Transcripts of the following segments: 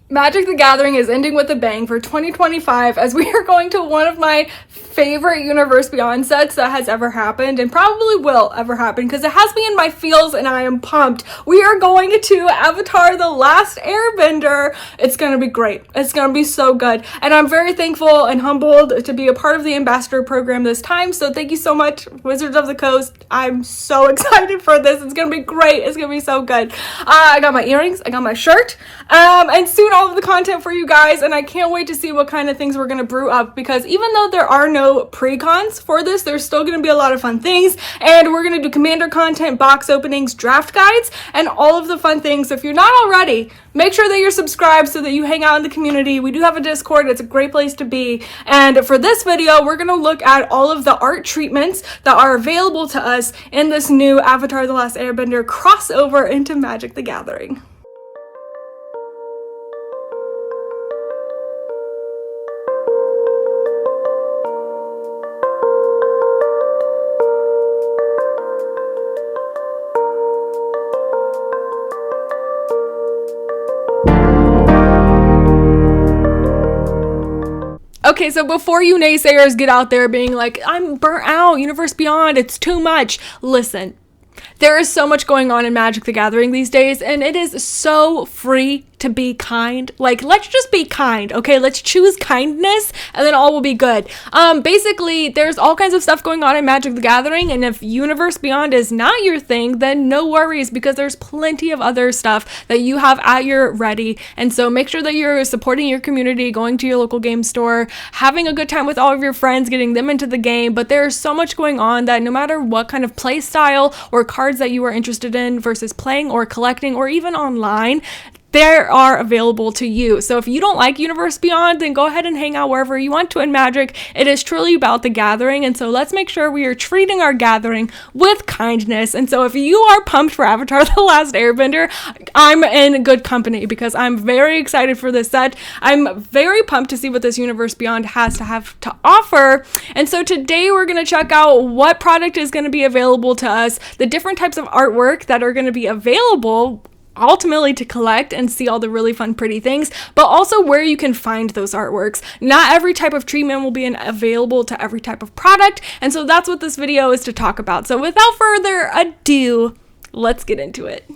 Magic the Gathering is ending with a bang for 2025 as we are going to one of my favorite Universe Beyond sets that has ever happened and probably will ever happen because it has me in my feels and I am pumped. We are going to Avatar The Last Airbender. It's going to be great. It's going to be so good. And I'm very thankful and humbled to be a part of the ambassador program this time. So thank you so much, Wizards of the Coast. I'm so excited for this. It's going to be great. It's going to be so good. I got my earrings. I got my shirt. And soon all of the content for you guys, and I can't wait to see what kind of things we're going to brew up, because even though there are no pre-cons for this, there's still going to be a lot of fun things, and we're going to do commander content, box openings, draft guides, and all of the fun things. So if you're not already, make sure that you're subscribed so that you hang out in the community. We do have a Discord. It's a great place to be. And for this video, we're going to look at all of the art treatments that are available to us in this new Avatar The Last Airbender crossover into Magic the Gathering. Okay, so before you naysayers get out there being like, I'm burnt out, Universe Beyond, it's too much. Listen, there is so much going on in Magic the Gathering these days, and it is so free to be kind. Like, let's just be kind, okay? Let's choose kindness, and then all will be good. Basically, there's all kinds of stuff going on in Magic the Gathering, and if Universe Beyond is not your thing, then no worries, because there's plenty of other stuff that you have at your ready. And so make sure that you're supporting your community, going to your local game store, having a good time with all of your friends, getting them into the game. But there's so much going on that no matter what kind of play style or cards that you are interested in versus playing or collecting or even online, they are available to you. So if you don't like Universe Beyond, then go ahead and hang out wherever you want to in Magic. It is truly about the gathering, and so let's make sure we are treating our gathering with kindness. And so if you are pumped for Avatar The Last Airbender, I'm in good company because I'm very excited for this set. I'm very pumped to see what this Universe Beyond has to offer. And so today we're going to check out what product is going to be available to us, the different types of artwork that are going to be available ultimately to collect and see all the really fun, pretty things, but also where you can find those artworks. Not every type of treatment will be available to every type of product, and so that's what this video is to talk about. So without further ado, let's get into it.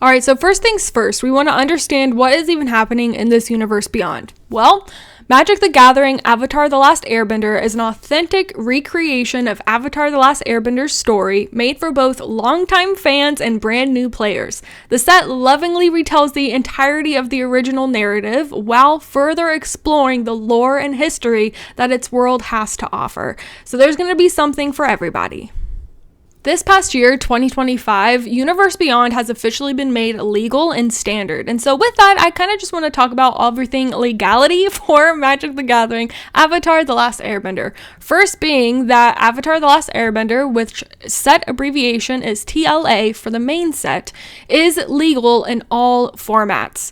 All right, so first things first, we want to understand what is even happening in this Universe Beyond. Well, Magic the Gathering Avatar The Last Airbender is an authentic recreation of Avatar The Last Airbender's story, made for both longtime fans and brand new players. The set lovingly retells the entirety of the original narrative while further exploring the lore and history that its world has to offer. So there's going to be something for everybody. This past year, 2025, Universe Beyond has officially been made legal and standard. And so with that, I kind of just want to talk about everything legality for Magic the Gathering Avatar The Last Airbender. First being that Avatar The Last Airbender, which set abbreviation is TLA for the main set, is legal in all formats.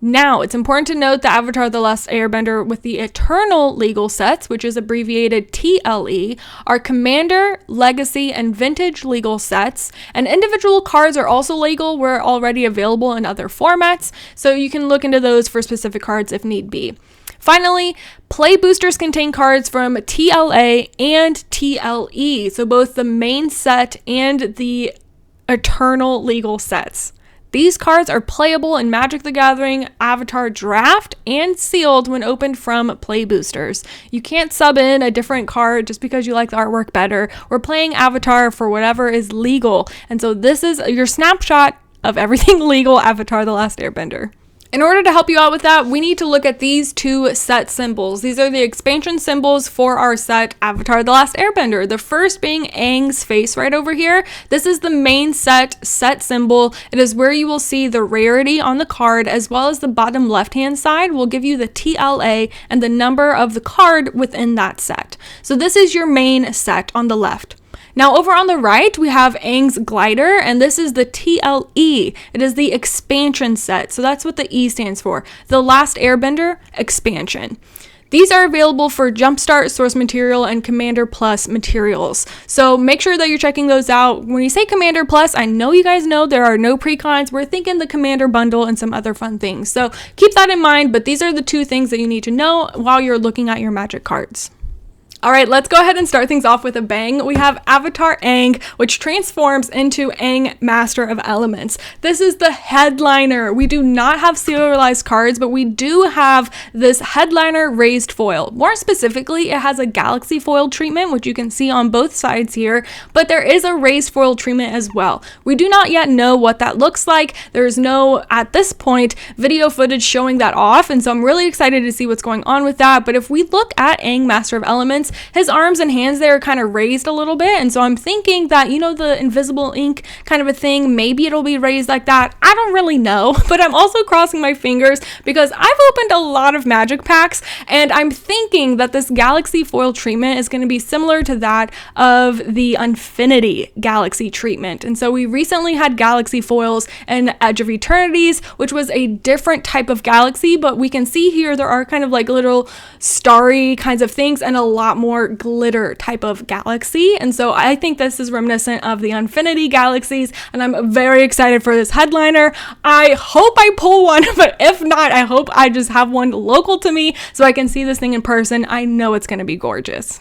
Now, it's important to note that Avatar The Last Airbender with the Eternal legal sets, which is abbreviated TLE, are Commander, Legacy, and Vintage legal sets, and individual cards are also legal. We're already available in other formats, so you can look into those for specific cards if need be. Finally, play boosters contain cards from TLA and TLE, so both the main set and the Eternal legal sets. These cards are playable in Magic the Gathering Avatar Draft and sealed when opened from play boosters. You can't sub in a different card just because you like the artwork better. We're playing Avatar for whatever is legal. And so this is your snapshot of everything legal Avatar The Last Airbender. In order to help you out with that, we need to look at these two set symbols. These are the expansion symbols for our set Avatar The Last Airbender. The first being Aang's face right over here. This is the main set symbol. It is where you will see the rarity on the card, as well as the bottom left-hand side will give you the TLA and the number of the card within that set. So this is your main set on the left. Now over on the right, we have Aang's glider, and this is the TLE. It is the expansion set, so that's what the E stands for. The Last Airbender expansion. These are available for Jumpstart, Source Material, and Commander Plus materials. So make sure that you're checking those out. When you say Commander Plus, I know you guys know there are no precons. We're thinking the Commander bundle and some other fun things. So keep that in mind, but these are the two things that you need to know while you're looking at your Magic cards. All right, let's go ahead and start things off with a bang. We have Avatar Aang, which transforms into Aang, Master of Elements. This is the headliner. We do not have serialized cards, but we do have this headliner raised foil. More specifically, it has a galaxy foil treatment, which you can see on both sides here, but there is a raised foil treatment as well. We do not yet know what that looks like. There's no, at this point, video footage showing that off, and so I'm really excited to see what's going on with that. But if we look at Aang, Master of Elements, his arms and hands there are kind of raised a little bit, and so I'm thinking that, you know, the invisible ink kind of a thing, maybe it'll be raised like that. I don't really know, but I'm also crossing my fingers because I've opened a lot of Magic packs, and I'm thinking that this galaxy foil treatment is going to be similar to that of the Infinity Galaxy treatment. And so we recently had galaxy foils in Edge of Eternities, which was a different type of galaxy, but we can see here there are kind of like little starry kinds of things and a lot more glitter type of galaxy. And so I think this is reminiscent of the Infinity Galaxies, and I'm very excited for this headliner. I hope I pull one, but if not, I hope I just have one local to me so I can see this thing in person. I know it's going to be gorgeous.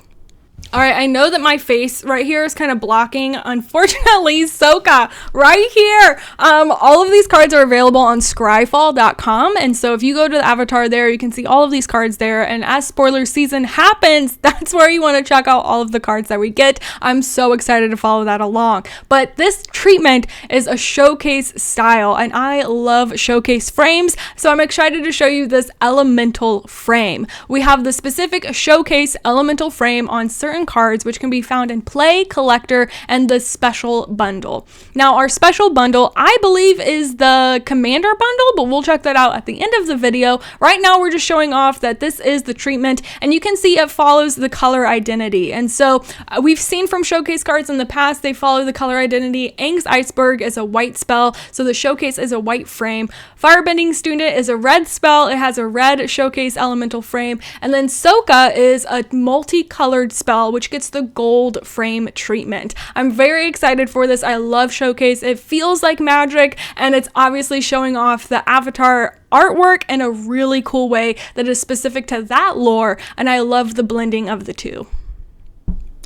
All right, I know that my face right here is kind of blocking. Unfortunately, Soka right here. All of these cards are available on scryfall.com. And so if you go to the avatar there, you can see all of these cards there. And as spoiler season happens, that's where you want to check out all of the cards that we get. I'm so excited to follow that along. But this treatment is a showcase style, and I love showcase frames. So I'm excited to show you this elemental frame. We have the specific showcase elemental frame on certain cards, which can be found in Play, Collector, and the Special Bundle. Now, our Special Bundle, I believe, is the Commander Bundle, but we'll check that out at the end of the video. Right now, we're just showing off that this is the treatment, and you can see it follows the color identity. And so we've seen from Showcase cards in the past, they follow the color identity. Aang's Iceberg is a white spell, so the Showcase is a white frame. Firebending Student is a red spell. It has a red Showcase elemental frame. And then Soka is a multicolored spell, which gets the gold frame treatment. I'm very excited for this. I love Showcase. It feels like Magic, and it's obviously showing off the Avatar artwork in a really cool way that is specific to that lore, and I love the blending of the two.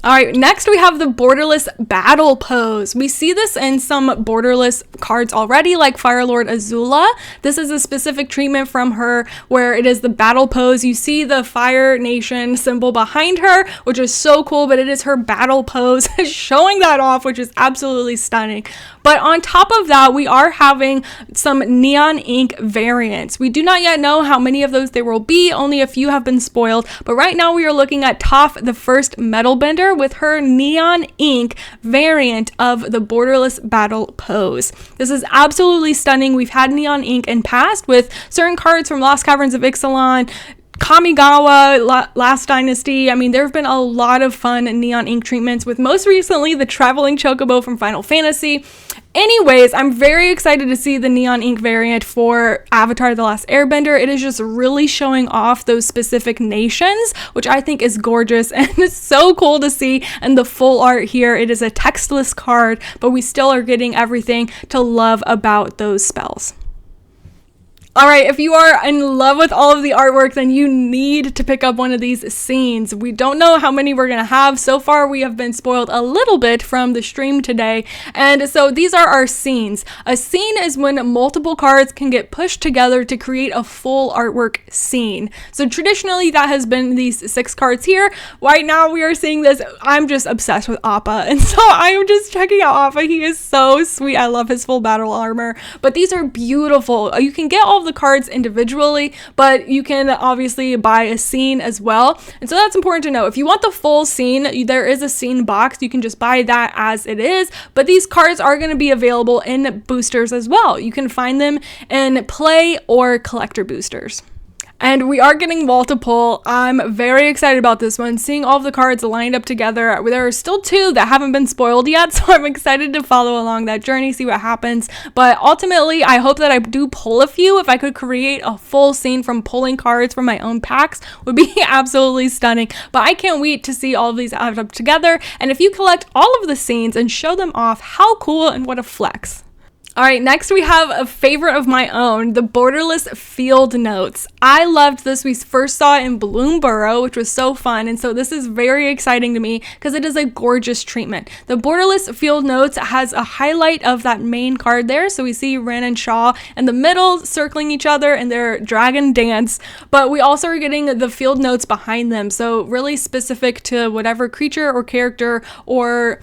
All right, next we have the borderless battle pose. We see this in some borderless cards already, like Firelord Azula. This is a specific treatment from her where it is the battle pose. You see the Fire Nation symbol behind her, which is so cool, but it is her battle pose showing that off, which is absolutely stunning. But on top of that, we are having some neon ink variants. We do not yet know how many of those there will be. Only a few have been spoiled, but right now we are looking at Toph, the first metal bender, with her neon ink variant of the borderless battle pose. This is absolutely stunning. We've had neon ink in past with certain cards from Lost Caverns of Ixalan, Kamigawa, Last Dynasty. I mean, there have been a lot of fun neon ink treatments, with most recently the Traveling Chocobo from Final Fantasy. Anyways, I'm very excited to see the neon ink variant for Avatar: The Last Airbender. It is just really showing off those specific nations, which I think is gorgeous, and it's so cool to see. And the full art here, it is a textless card, but we still are getting everything to love about those spells. All right, if you are in love with all of the artwork, then you need to pick up one of these scenes. We don't know how many we're going to have. So far, we have been spoiled a little bit from the stream today. And so these are our scenes. A scene is when multiple cards can get pushed together to create a full artwork scene. So traditionally, that has been these 6 cards here. Right now, we are seeing this. I'm just obsessed with Appa. And so I'm just checking out Appa. He is so sweet. I love his full battle armor. But these are beautiful. You can get all the cards individually, but you can obviously buy a scene as well. And so that's important to know. If you want the full scene, there is a scene box. You can just buy that as it is, but these cards are going to be available in boosters as well. You can find them in Play or Collector boosters. And we are getting multiple. I'm very excited about this one. Seeing all of the cards lined up together. There are still 2 that haven't been spoiled yet, so I'm excited to follow along that journey, see what happens. But ultimately, I hope that I do pull a few. If I could create a full scene from pulling cards from my own packs, would be absolutely stunning. But I can't wait to see all of these added up together. And if you collect all of the scenes and show them off, how cool and what a flex. All right, next we have a favorite of my own, the borderless field notes. I loved this. We first saw it in Bloomborough, which was so fun. And so this is very exciting to me because it is a gorgeous treatment. The borderless field notes has a highlight of that main card there. So we see Ren and Shaw in the middle circling each other in their dragon dance. But we also are getting the field notes behind them. So really specific to whatever creature or character or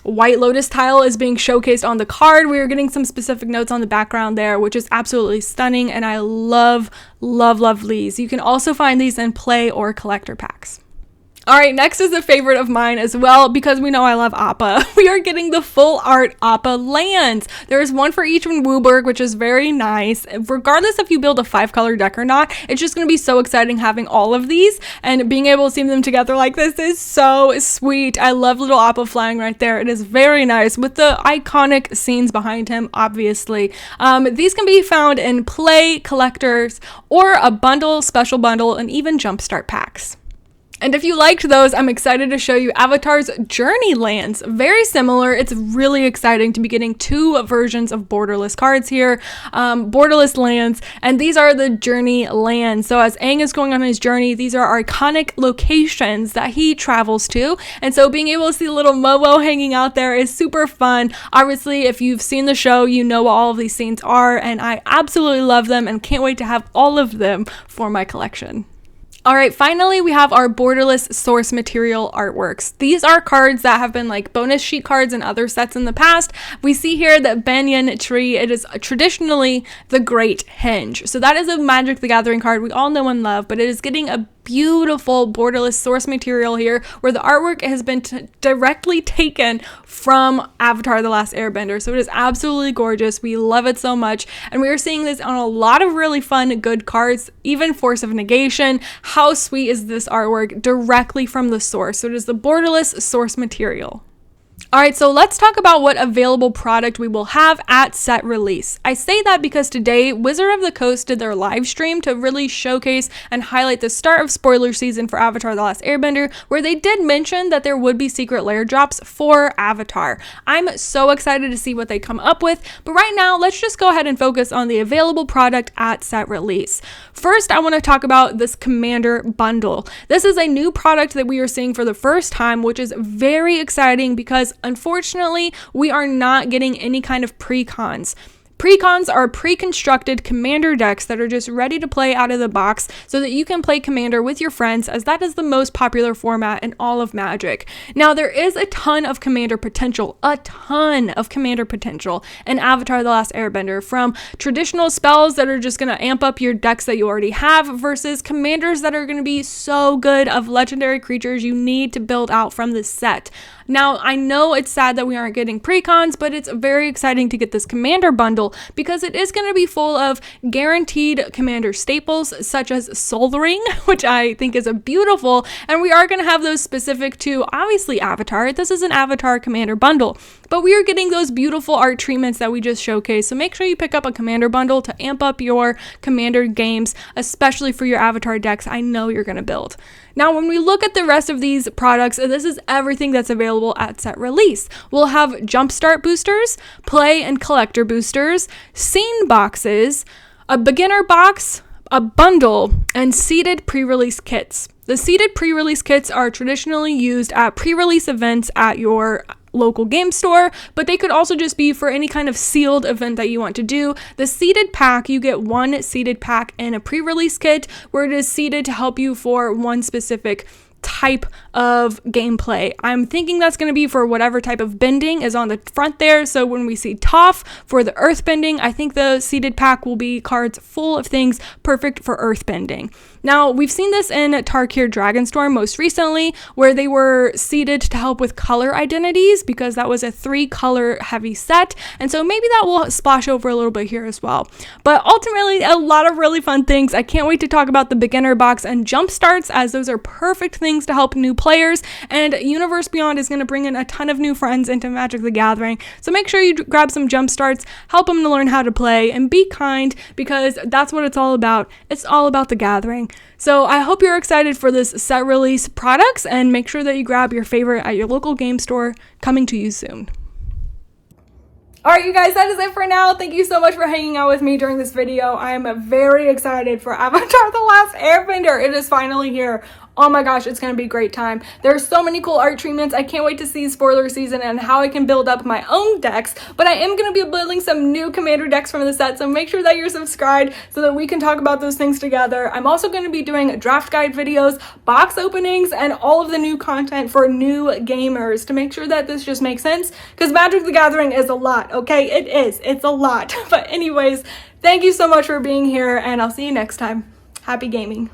White Lotus tile is being showcased on the card. We are getting some specific notes on the background there, which is absolutely stunning, and I love these. You can also find these in play or collector packs. All right, next is a favorite of mine as well, because we know I love Appa. We are getting the full art Appa lands. There's one for each from Wooburg, which is very nice. Regardless if you build a 5-color deck or not, it's just going to be so exciting having all of these, and being able to see them together like this is so sweet. I love little Appa flying right there. It is very nice with the iconic scenes behind him, obviously. These can be found in play, collectors, or a bundle, special bundle, and even jumpstart packs. And if you liked those, I'm excited to show you Avatar's Journey lands. Very similar. It's really exciting to be getting 2 versions of borderless cards here, borderless lands, and these are the Journey lands. So as Aang is going on his journey, these are iconic locations that he travels to, and so being able to see little Momo hanging out there is super fun. Obviously, if you've seen the show, you know what all of these scenes are, and I absolutely love them and can't wait to have all of them for my collection. All right, finally, we have our borderless source material artworks. These are cards that have been like bonus sheet cards in other sets in the past. We see here that Banyan Tree, it is traditionally the Great Henge. So that is a Magic the Gathering card we all know and love, but it is getting a beautiful borderless source material here where the artwork has been directly taken from Avatar The Last Airbender. So it is absolutely gorgeous. We love it so much. And we are seeing this on a lot of really fun, good cards, even Force of Negation. How sweet is this artwork directly from the source? So it is the borderless source material. All right, so let's talk about what available product we will have at set release. I say that because today, Wizard of the Coast did their live stream to really showcase and highlight the start of spoiler season for Avatar The Last Airbender, where they did mention that there would be secret lair drops for Avatar. I'm so excited to see what they come up with, but right now, let's just go ahead and focus on the available product at set release. First, I want to talk about this Commander Bundle. This is a new product that we are seeing for the first time, which is very exciting because unfortunately, we are not getting any kind of pre-cons. Pre-cons are pre-constructed commander decks that are just ready to play out of the box so that you can play commander with your friends, as that is the most popular format in all of Magic. Now, there is a ton of commander potential in Avatar The Last Airbender, from traditional spells that are just going to amp up your decks that you already have versus commanders that are going to be so good of legendary creatures you need to build out from this set. Now, I know it's sad that we aren't getting pre-cons, but it's very exciting to get this commander bundle because it is going to be full of guaranteed commander staples such as Soul Ring, which I think is a beautiful, and we are going to have those specific to obviously Avatar. This is an Avatar commander bundle, but we are getting those beautiful art treatments that we just showcased. So make sure you pick up a commander bundle to amp up your commander games, especially for your Avatar decks I know you're going to build. Now, when we look at the rest of these products, this is everything that's available at set release. We'll have Jumpstart boosters, Play and Collector boosters, Scene boxes, a beginner box, a bundle, and seeded pre-release kits. The seeded pre-release kits are traditionally used at pre-release events at your local game store, but they could also just be for any kind of sealed event that you want to do. The seeded pack, you get one seeded pack and a pre-release kit where it is seeded to help you for one specific type of gameplay. I'm thinking that's going to be for whatever type of bending is on the front there. So when we see Toph for the earth bending, I think the seeded pack will be cards full of things perfect for earth bending. Now, we've seen this in Tarkir Dragonstorm most recently, where they were seeded to help with color identities because that was a 3-color heavy set. And so maybe that will splash over a little bit here as well. But ultimately, a lot of really fun things. I can't wait to talk about the beginner box and jump starts, as those are perfect things to help new players. And Universe Beyond is going to bring in a ton of new friends into Magic the Gathering. So make sure you grab some jump starts, help them to learn how to play, and be kind, because that's what it's all about. It's all about the gathering. So I hope you're excited for this set release products, and make sure that you grab your favorite at your local game store, coming to you soon. Alright, you guys, that is it for now. Thank you so much for hanging out with me during this video. I am very excited for Avatar: The Last Airbender. It is finally here. Oh my gosh, it's going to be a great time. There's so many cool art treatments. I can't wait to see spoiler season and how I can build up my own decks. But I am going to be building some new commander decks from the set, so make sure that you're subscribed so that we can talk about those things together. I'm also going to be doing draft guide videos, box openings, and all of the new content for new gamers to make sure that this just makes sense, because Magic the Gathering is a lot, okay? It is. It's a lot. But anyways, thank you so much for being here, and I'll see you next time. Happy gaming.